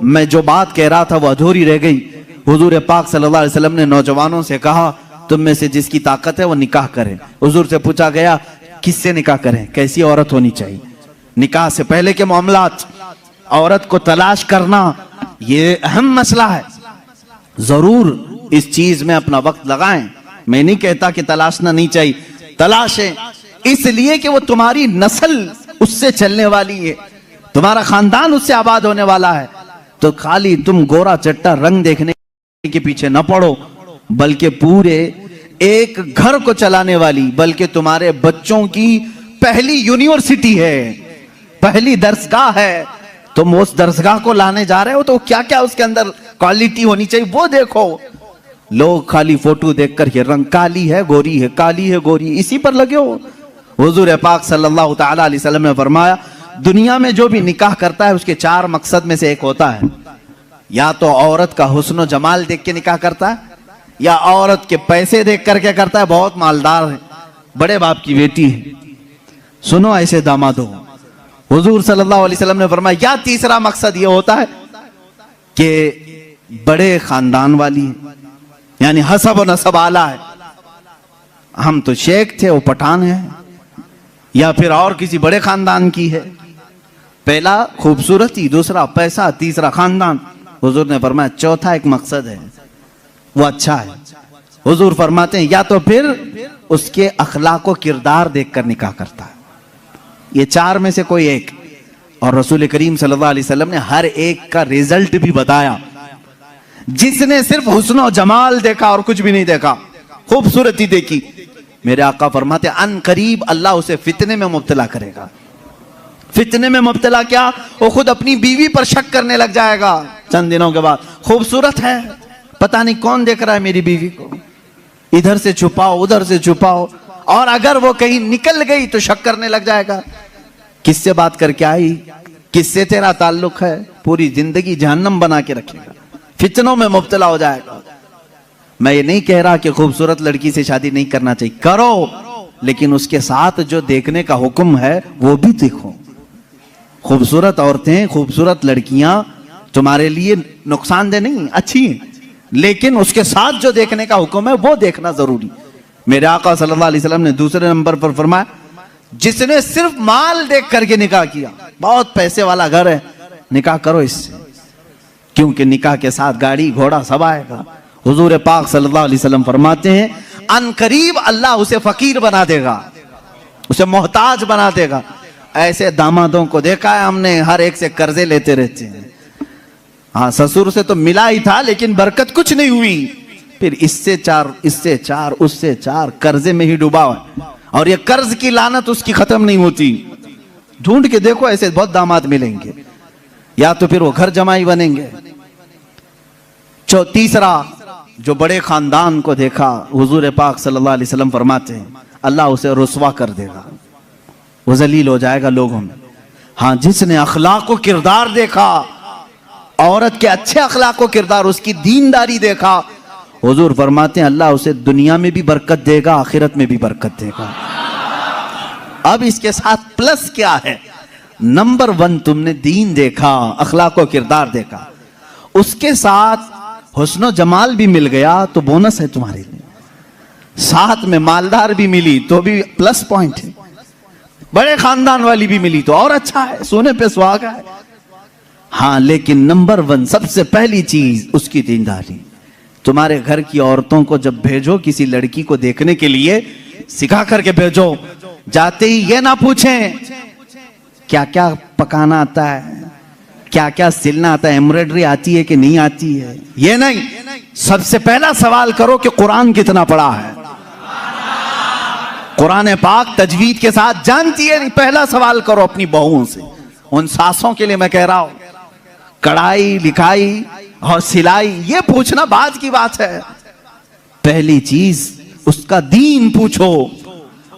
मैं जो बात कह रहा था वो अधूरी रह गई। हुजूर पाक सल्लल्लाहु अलैहि वसल्लम ने नौजवानों से कहा तुम में से जिसकी ताकत है वो निकाह करे। हुजूर से पूछा गया किससे निकाह करें, कैसी औरत होनी चाहिए। निकाह से पहले के मामलात, औरत को तलाश करना ये अहम मसला है। जरूर इस चीज में अपना वक्त लगाएं। मैं नहीं कहता कि तलाशना नहीं चाहिए, तलाशें, इसलिए कि वो तुम्हारी नस्ल उससे चलने वाली है, तुम्हारा खानदान उससे आबाद होने वाला है। तो खाली तुम गोरा चट्टा रंग देखने के पीछे न पड़ो, बल्कि पूरे एक घर को चलाने वाली, बल्कि तुम्हारे बच्चों की पहली यूनिवर्सिटी है, पहली दरसगाह है। तुम उस दरसगाह को लाने जा रहे हो तो क्या क्या उसके अंदर क्वालिटी होनी चाहिए वो देखो। लोग खाली फोटो देखकर ये रंग काली है गोरी है, काली है गोरी, इसी पर लगे हो। हुजूर पाक सल्लल्लाहु ताला अलैहि वसल्लम ने फरमाया दुनिया में जो भी निकाह करता है उसके 4 मकसद में से एक होता है, या तो औरत का हुस्न जमाल देख के निकाह करता है, या औरत के पैसे देख करके करता है, बहुत मालदार है, बड़े बाप की बेटी है, सुनो ऐसे दामाद हो। हुजूर सल्लल्लाहु अलैहि वसल्लम ने फरमाया या तीसरा मकसद ये होता है कि बड़े खानदान वाली है, यानी हसब और नसब आला है, हम तो शेख थे वो पठान है, या फिर और किसी बड़े खानदान की है। पहला खूबसूरती, दूसरा पैसा, तीसरा खानदान। हुजूर ने फरमाया चौथा एक मकसद है वो अच्छा है। हुजूर फरमाते हैं या तो फिर उसके अखलाक व किरदार देखकर निकाह करता है, ये 4 में से कोई एक। और रसूल करीम सल्लल्लाहु अलैहि वसल्लम ने हर एक का रिजल्ट भी बताया। जिसने सिर्फ हुस्न और जमाल देखा और कुछ भी नहीं देखा, खूबसूरती देखी, मेरे आका फरमाते अन करीब अल्लाह उसे फितने में मुब्तला करेगा। फितने में मुब्तला क्या, वो खुद अपनी बीवी पर शक करने लग जाएगा चंद दिनों के बाद। खूबसूरत है, पता नहीं कौन देख रहा है मेरी बीवी को, इधर से छुपाओ उधर से छुपाओ, और अगर वो कहीं निकल गई तो शक करने लग जाएगा, किससे बात करके आई, किससे तेरा ताल्लुक है, पूरी जिंदगी जहन्नम बना के रखेगा, फितनों में मुब्तला हो जाएगा। मैं ये नहीं कह रहा कि खूबसूरत लड़की से शादी नहीं करना चाहिए, करो, लेकिन उसके साथ जो देखने का हुक्म है वो भी देखो। खूबसूरत औरतें, खूबसूरत लड़कियां तुम्हारे लिए नुकसानदेह नहीं, अच्छी हैं, लेकिन उसके साथ जो देखने का हुक्म है वो देखना जरूरी। मेरे आका सल्लल्लाहु अलैहि वसल्लम ने दूसरे नंबर पर फरमाया जिसने सिर्फ माल देख करके निकाह किया, बहुत पैसे वाला घर है, निकाह करो इससे, क्योंकि निकाह के साथ गाड़ी घोड़ा सब आएगा। हुजूर पाक सल्लल्लाहु अलैहि वसल्लम फरमाते हैं अनकरीब अल्लाह उसे फकीर बना देगा, उसे मोहताज बना देगा। ऐसे दामादों को देखा है हमने, हर एक से कर्जे लेते रहते हैं। हाँ, ससुर से तो मिला ही था लेकिन बरकत कुछ नहीं हुई, फिर इससे 4 इससे 4 उससे 4 कर्जे में ही डूबा है, और ये कर्ज की लानत उसकी खत्म नहीं होती। ढूंढ के देखो ऐसे बहुत दामाद मिलेंगे, या तो फिर वो घर जमाई बनेंगे। तीसरा जो बड़े खानदान को देखा, हुजूर पाक सल्लल्लाहु अलैहि वसल्लम फरमाते हैं अल्लाह उसे रुस्वा कर देगा, वो जलील हो जाएगा लोगों में। हाँ, जिसने अखलाक व किरदार देखा, औरत के अच्छे अखलाक व किरदार, उसकी दीनदारी देखा, हुजूर फरमाते हैं अल्लाह उसे दुनिया में भी बरकत देगा, आखिरत में भी बरकत देगा। अब इसके साथ प्लस क्या है, नंबर 1 तुमने दीन देखा, अखलाक व किरदार देखा, उसके साथ हुस्न जमाल भी मिल गया तो बोनस है तुम्हारे लिए, साथ में मालदार भी मिली तो भी प्लस पॉइंट है, बड़े खानदान वाली भी मिली तो और अच्छा है, सोने पे सुहागा है। हाँ, लेकिन नंबर 1 सबसे पहली चीज उसकी दीनदारी। तुम्हारे घर की औरतों को जब भेजो किसी लड़की को देखने के लिए, सिखा करके भेजो, जाते ही ये ना पूछें क्या क्या पकाना आता है, क्या क्या सिलना आता है, एम्ब्रॉयडरी आती है कि नहीं आती है, ये नहीं, सबसे पहला सवाल करो कि कुरान कितना पढ़ा है, कुरान पाक तजवीद के साथ जानती है नहीं। पहला सवाल करो अपनी बहुओं से, उन सासों के लिए मैं कह रहा हूं, कढ़ाई लिखाई और सिलाई ये पूछना बाद की बात है, पहली चीज उसका दीन पूछो।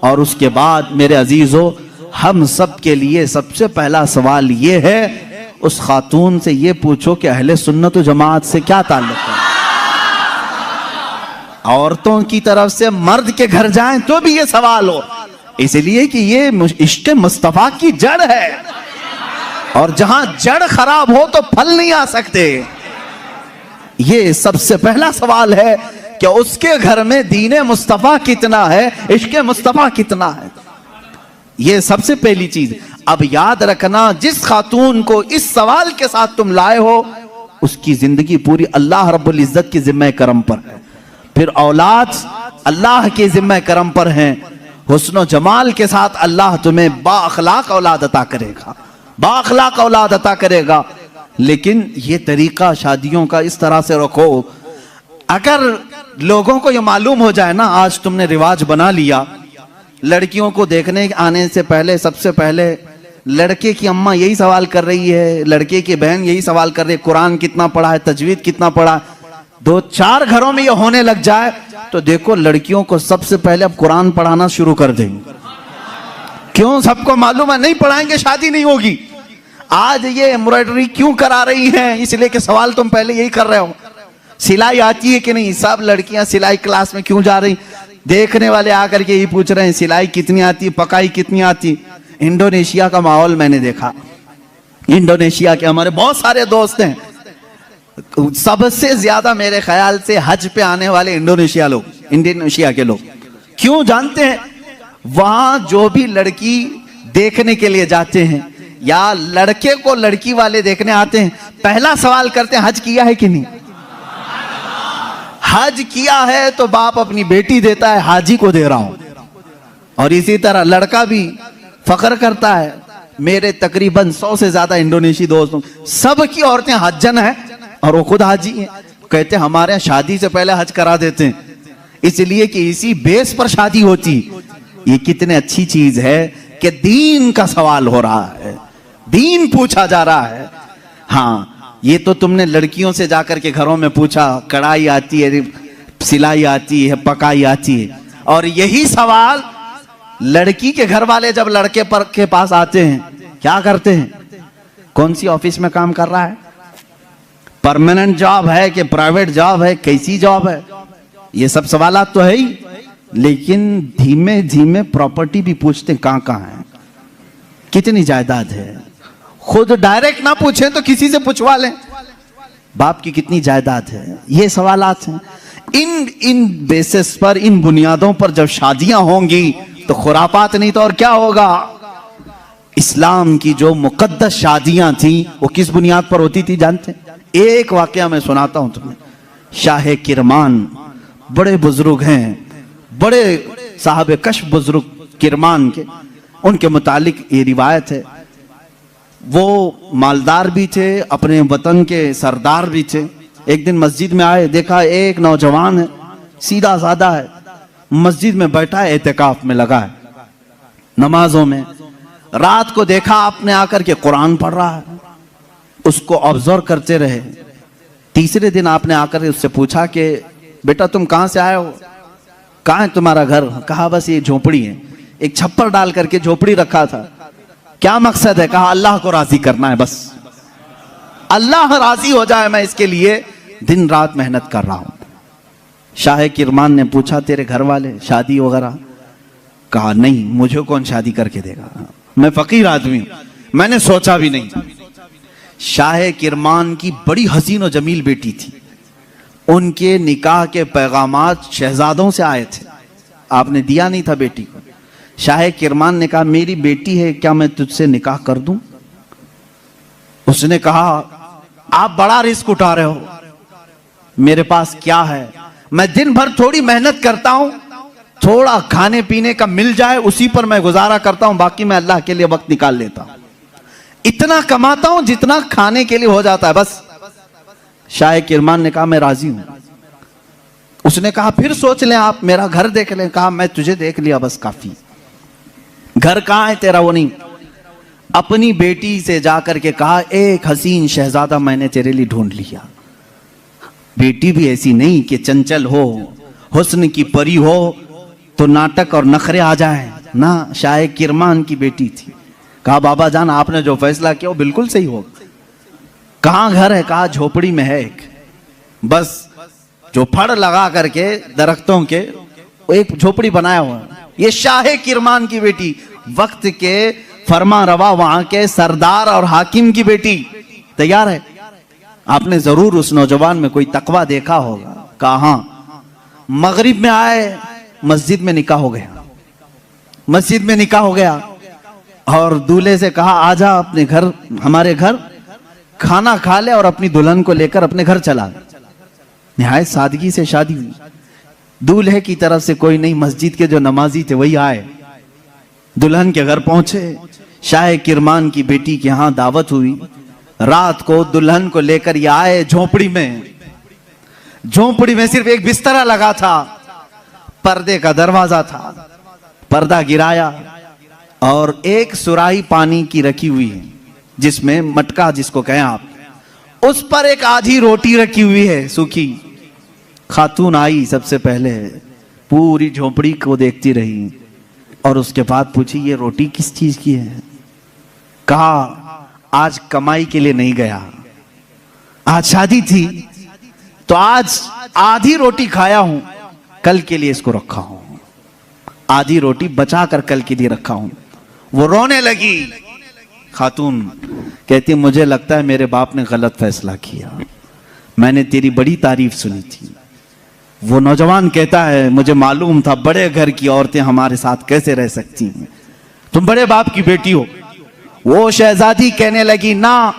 और उसके बाद मेरे अजीजों, हम सब के लिए सबसे पहला सवाल ये है, उस खातून से ये पूछो कि अहले सुन्नत व जमात से क्या ताल्लुक है। औरतों की तरफ से मर्द के घर जाएं तो भी ये सवाल हो, इसलिए कि ये इश्क़ मुस्तफा की जड़ है। और जहां जड़ खराब हो तो फल नहीं आ सकते। ये सबसे पहला सवाल है कि उसके घर में दीने मुस्तफा कितना है, इश्क़े मुस्तफा कितना है। ये सबसे पहली चीज। अब याद रखना, जिस खातून को इस सवाल के साथ तुम लाए हो, उसकी जिंदगी पूरी अल्लाह रब्बुल इज्जत की जिम्मे करम पर है। फिर औलाद अल्लाह के जिम्मे करम पर है। हुस्न जमाल के साथ अल्लाह तुम्हें बाअखलाक औलाद अता करेगा, बाअखलाक औलाद अता करेगा। लेकिन ये तरीका शादियों का इस तरह से रखो, अगर लोगों को ये मालूम हो जाए ना, आज तुमने रिवाज बना लिया, लड़कियों को देखने आने से पहले सबसे पहले लड़के की अम्मा यही सवाल कर रही है, लड़के की बहन यही सवाल कर रही है, कुरान कितना पढ़ा है, तजवीद कितना पढ़ा है। 2-4 घरों में ये होने लग जाए तो देखो लड़कियों को सबसे पहले अब कुरान पढ़ाना शुरू कर देंगे। क्यों? सबको मालूम है नहीं पढ़ाएंगे शादी नहीं होगी। आज ये एम्ब्रॉयडरी क्यों करा रही हैं? इसलिए कि सवाल तुम पहले यही कर रहे हो, सिलाई आती है कि नहीं। सब लड़कियां सिलाई क्लास में क्यों जा रही? देखने वाले आकर के यही पूछ रहे हैं सिलाई कितनी आती, पकाई कितनी आती। इंडोनेशिया का माहौल मैंने देखा, इंडोनेशिया के हमारे बहुत सारे दोस्त हैं, सबसे ज्यादा मेरे ख्याल से हज पे आने वाले इंडोनेशिया लोग, इंडोनेशिया के लोग। क्यों जानते हैं? वहां जो भी लड़की देखने के लिए जाते हैं या लड़के को लड़की वाले देखने आते हैं, पहला सवाल करते हैं हज किया है कि नहीं। हज किया है तो बाप अपनी बेटी देता है, हाजी को दे रहा हूं। और इसी तरह लड़का भी फख्र करता है, मेरे तकरीबन 100 से ज्यादा इंडोनेशी दोस्तों, सबकी औरतें हज्जन है और वो खुद हाजी हैं। कहते हैं हमारे यहाँ शादी से पहले हज करा देते हैं, इसलिए कि इसी बेस पर शादी होती। ये कितनी अच्छी चीज है कि दीन का सवाल हो रहा है, दीन पूछा जा रहा है। हाँ, ये तो तुमने लड़कियों से जाकर के घरों में पूछा, कढ़ाई आती है, सिलाई आती है, पकाई आती है। और यही सवाल लड़की के घर वाले जब लड़के पर के पास आते हैं, क्या करते हैं? कौन सी ऑफिस में काम कर रहा है, परमानेंट जॉब है कि प्राइवेट जॉब है, कैसी जॉब है, ये सब सवालात तो है ही। लेकिन धीमे धीमे प्रॉपर्टी भी पूछते, कहां कहां है, कितनी जायदाद है। खुद डायरेक्ट ना पूछें तो किसी से पूछवा लें, बाप की कितनी जायदाद है। ये सवालात हैं। इन बेसिस पर, इन बुनियादों पर जब शादियां होंगी तो खुरापात नहीं तो और क्या होगा। इस्लाम की जो मुकद्दस शादियां थी वो किस बुनियाद पर होती थी जानते? एक वाकया मैं सुनाता हूं तुम्हें। शाह किरमान बड़े बुजुर्ग हैं, बड़े साहब कश बुजुर्ग किरमान के, उनके मुतालिक ये रिवायत है। वो मालदार भी थे, अपने वतन के सरदार भी थे। एक दिन मस्जिद में आए, देखा एक नौजवान है, सीधा साधा है, मस्जिद में बैठा है, एहतिकाफ में लगा है, नमाजों में। रात को देखा आपने आकर के कुरान पढ़ रहा है, उसको ऑब्जर्व करते रहे। तीसरे दिन आपने आकर उससे पूछा कि बेटा तुम कहां से आए हो, कहां है तुम्हारा घर? कहा बस ये झोपड़ी है। एक छप्पर डाल करके झोपड़ी रखा था। क्या मकसद है? कहा अल्लाह को राजी करना है, बस अल्लाह राजी हो जाए, मैं इसके लिए दिन रात मेहनत कर रहा हूं। शाह किरमान ने पूछा तेरे घर वाले शादी वगैरह? कहा नहीं, मुझे कौन शादी करके देगा, मैं फकीर आदमी हूं, मैंने सोचा भी नहीं। शाह किरमान की बड़ी हसीन और जमील बेटी थी, उनके निकाह के पैगामात शहजादों से आए थे, आपने दिया नहीं था बेटी को। शाह किरमान ने कहा मेरी बेटी है, क्या मैं तुझसे निकाह कर दूं? उसने कहा आप बड़ा रिस्क उठा रहे हो, मेरे पास क्या है, मैं दिन भर थोड़ी मेहनत करता हूं, थोड़ा खाने पीने का मिल जाए उसी पर मैं गुजारा करता हूं, बाकी मैं अल्लाह के लिए वक्त निकाल लेता हूं, इतना कमाता हूं जितना खाने के लिए हो जाता है बस। शाह किरमान ने कहा मैं राजी हूं। उसने कहा फिर सोच लें, आप मेरा घर देख लें। कहा मैं तुझे देख लिया बस काफी, घर कहां है तेरा वो नहीं। अपनी बेटी से जाकर के कहा एक हसीन शहजादा मैंने तेरे लिए ढूंढ लिया। बेटी भी ऐसी नहीं कि चंचल हो, हुस्न की परी हो तो नाटक और नखरे आ जाए ना, शाह किरमान की बेटी थी। कहा बाबा जान आपने जो फैसला किया वो बिल्कुल सही हो। कहां घर है? कहा झोपड़ी में है एक, बस जो फड़ लगा करके दरख्तों के एक झोपड़ी बनाया हुआ है। ये शाह किरमान की बेटी वक्त के फरमा रवा वहां के सरदार और हाकिम की बेटी तैयार है। आपने जरूर उस नौजवान में कोई तकवा देखा होगा। कहा मगरिब में आए, मस्जिद में निकाह हो गया, मस्जिद में निकाह हो गया और दूल्हे से कहा आजा अपने घर, हमारे घर खाना खा ले और अपनी दुल्हन को लेकर अपने घर चला। निहायत सादगी से शादी हुई। दूल्हे की तरफ से कोई नहीं, मस्जिद के जो नमाजी थे वही आए, दुल्हन के घर पहुंचे। शाह किरमान की बेटी के यहां दावत हुई। रात को दुल्हन को लेकर ये आए झोपड़ी में। झोपड़ी में सिर्फ एक बिस्तरा लगा था, पर्दे का दरवाजा था, पर्दा गिराया और एक सुराही पानी की रखी हुई है, जिसमें मटका जिसको कहें आप, उस पर एक आधी रोटी रखी हुई है सूखी। खातून आई, सबसे पहले पूरी झोपड़ी को देखती रही और उसके बाद पूछी ये रोटी किस चीज की है। कहा आज कमाई के लिए नहीं गया, आज शादी थी तो आज आधी रोटी खाया हूं, कल के लिए इसको रखा हूं, आधी रोटी बचा कर कल के लिए रखा हूं। वो रोने लगी। खातून कहती मुझे लगता है मेरे बाप ने गलत फैसला किया, मैंने तेरी बड़ी तारीफ सुनी थी। वो नौजवान कहता है मुझे मालूम था बड़े घर की औरतें हमारे साथ कैसे रह सकती हैं, तुम बड़े बाप की बेटी हो। वो शहजादी कहने लगी ना,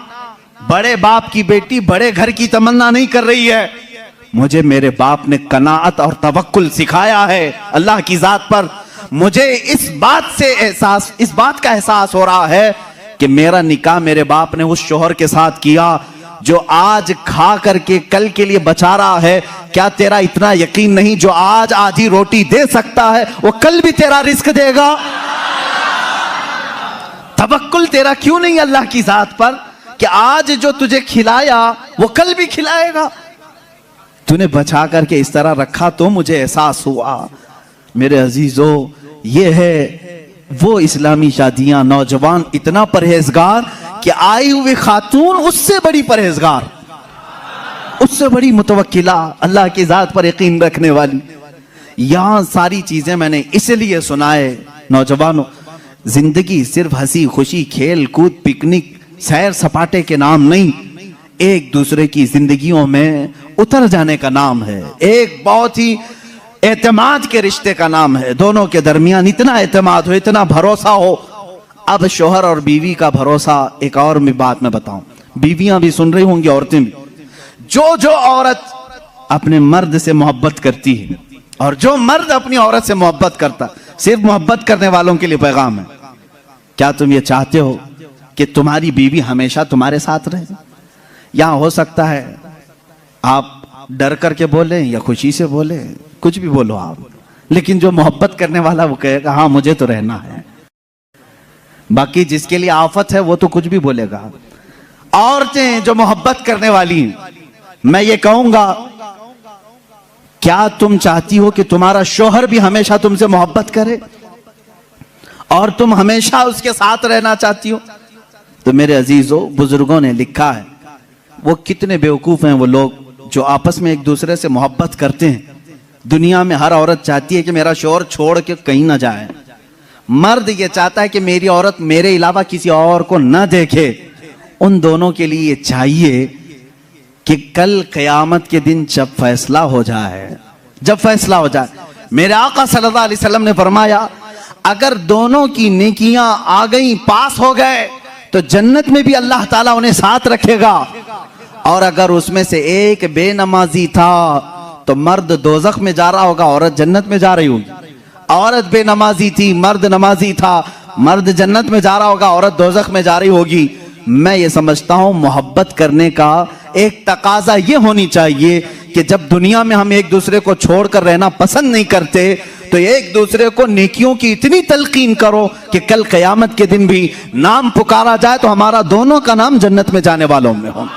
बड़े बाप की बेटी बड़े घर की तमन्ना नहीं कर रही है, मुझे मेरे बाप ने कनाअत और तवक्कुल सिखाया है अल्लाह की जात पर। मुझे इस बात का एहसास हो रहा है कि मेरा निकाह मेरे बाप ने उस शोहर के साथ किया जो आज खा करके कल के लिए बचा रहा है। क्या तेरा इतना यकीन नहीं जो आज आधी रोटी दे सकता है वो कल भी तेरा रिस्क देगा? तवक्कुल तेरा क्यों नहीं अल्लाह की जात पर कि आज जो तुझे खिलाया वो कल भी खिलाएगा? तूने बचा करके इस तरह रखा तो मुझे एहसास हुआ। मेरे अजीजों, ये है वो इस्लामी शादियां, नौजवान इतना परहेजगार कि आई हुई खातून उससे बड़ी परहेजगार, उससे बड़ी मुतवक्किला, अल्लाह की जात पर यकीन रखने वाली। यहां सारी चीजें मैंने इसलिए सुनाए नौजवानों, जिंदगी सिर्फ हंसी खुशी खेल कूद पिकनिक सैर सपाटे के नाम नहीं, एक दूसरे की जिंदगियों में उतर जाने का नाम है, एक बहुत ही एतमाद के रिश्ते का नाम है। दोनों के दरमियान इतना एतमाद हो, इतना भरोसा हो। अब शोहर और बीवी का भरोसा, एक और भी बात मैं बताऊं, बीवियां भी सुन रही होंगी, औरतें भी। जो औरत अपने मर्द से मोहब्बत करती है और जो मर्द अपनी औरत से मोहब्बत करता, सिर्फ मोहब्बत करने वालों के लिए पैगाम है, क्या तुम ये चाहते हो कि तुम्हारी बीवी हमेशा तुम्हारे साथ रहे? यहां हो सकता है आप डर करके बोले या खुशी से बोले, कुछ भी बोलो आप, लेकिन जो मोहब्बत करने वाला वो कहेगा हाँ मुझे तो रहना है। बाकी जिसके लिए आफत है वो तो कुछ भी बोलेगा। औरतें जो मोहब्बत करने वाली, मैं ये कहूंगा, क्या तुम चाहती हो कि तुम्हारा शोहर भी हमेशा तुमसे मोहब्बत करे और तुम हमेशा उसके साथ रहना चाहती हो? तो मेरे अजीजों, बुजुर्गों ने लिखा है, वो कितने बेवकूफ हैं वो लोग जो आपस में एक दूसरे से मोहब्बत करते हैं। दुनिया में हर औरत चाहती है कि मेरा शोहर छोड़ के कहीं ना जाए। मर्द ये चाहता है कि मेरी औरत मेरे अलावा किसी और को न देखे। उन दोनों के लिए ये चाहिए कि कल क़यामत के दिन जब फैसला हो जाए, जब फैसला हो जाए, मेरे आका सल्लल्लाहु अलैहि वसल्लम ने फरमाया, अगर दोनों की नेकियां आ गई, पास हो गए, तो जन्नत में भी अल्लाह ताला उन्हें साथ रखेगा। और अगर उसमें से एक बेनमाजी था तो मर्द दोजख में जा रहा होगा, औरत जन्नत में जा रही होगी। औरत बेनमाजी थी, मर्द नमाजी था, मर्द जन्नत में जा रहा होगा, औरत दोजख में जा रही होगी। मैं ये समझता हूं मोहब्बत करने का एक तकाजा ये होनी चाहिए कि जब दुनिया में हम एक दूसरे को छोड़कर रहना पसंद नहीं करते तो एक दूसरे को नेकियों की इतनी तलकीन करो कि कल क़यामत के दिन भी नाम पुकारा जाए तो हमारा दोनों का नाम जन्नत में जाने वालों में हो।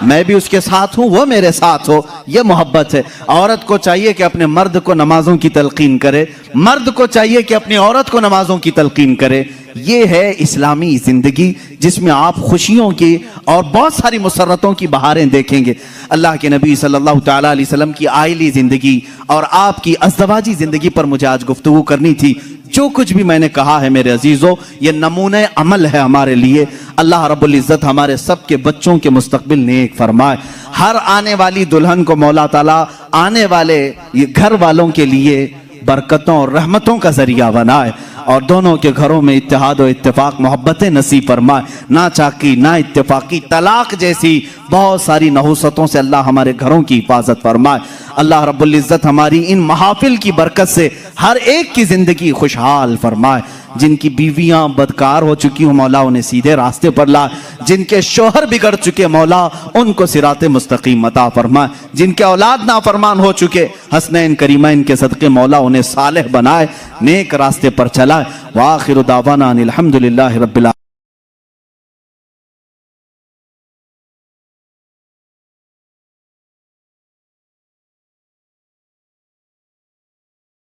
मैं भी उसके साथ हूं, वो मेरे साथ हो, ये मोहब्बत है। औरत को चाहिए कि अपने मर्द को नमाजों की तलकीन करे, मर्द को चाहिए कि अपनी औरत को नमाजों की तलकीन करे। ये है इस्लामी जिंदगी जिसमें आप खुशियों की और बहुत सारी मुसर्रतों की बहारें देखेंगे। अल्लाह के नबी सल्लल्लाहु तआला अलैहि वसल्लम की आइली जिंदगी और आपकी अज़दवाजी जिंदगी पर मुझे आज गुफ्तगू करनी थी। जो कुछ भी मैंने कहा है मेरे अजीजों, ये नमूने अमल है हमारे लिए। अल्लाह रब्बुल इज्जत हमारे सबके बच्चों के मुस्तकबिल नेक फरमाए। हर आने वाली दुल्हन को मौला ताला आने वाले ये घर वालों के लिए बरकतों और रहमतों का जरिया बनाए और दोनों के घरों में इत्तेहाद और इत्तेफाक मोहब्बतें नसीब फरमाए। ना चाकी ना इत्तेफाकी तलाक जैसी बहुत सारी नहुसतों से अल्लाह हमारे घरों की हिफाजत फरमाए। अल्लाह रब्बुल इज्जत हमारी इन महाफिल की बरकत से हर एक की जिंदगी खुशहाल फरमाए। जिनकी बीवियां बदकार हो चुकी हो मौला उन्हें सीधे रास्ते पर ला, जिनके शोहर बिगड़ चुके मौला उनको सिराते मुस्तकीम अता फरमाए, जिनके औलाद नाफरमान हो चुके हसनैन करीमैन के सदके मौला उन्हें सालेह बनाए, नेक रास्ते पर चलाए। व आखिरु दावाना अनिल हम्दुलिल्लाहि रब्बिल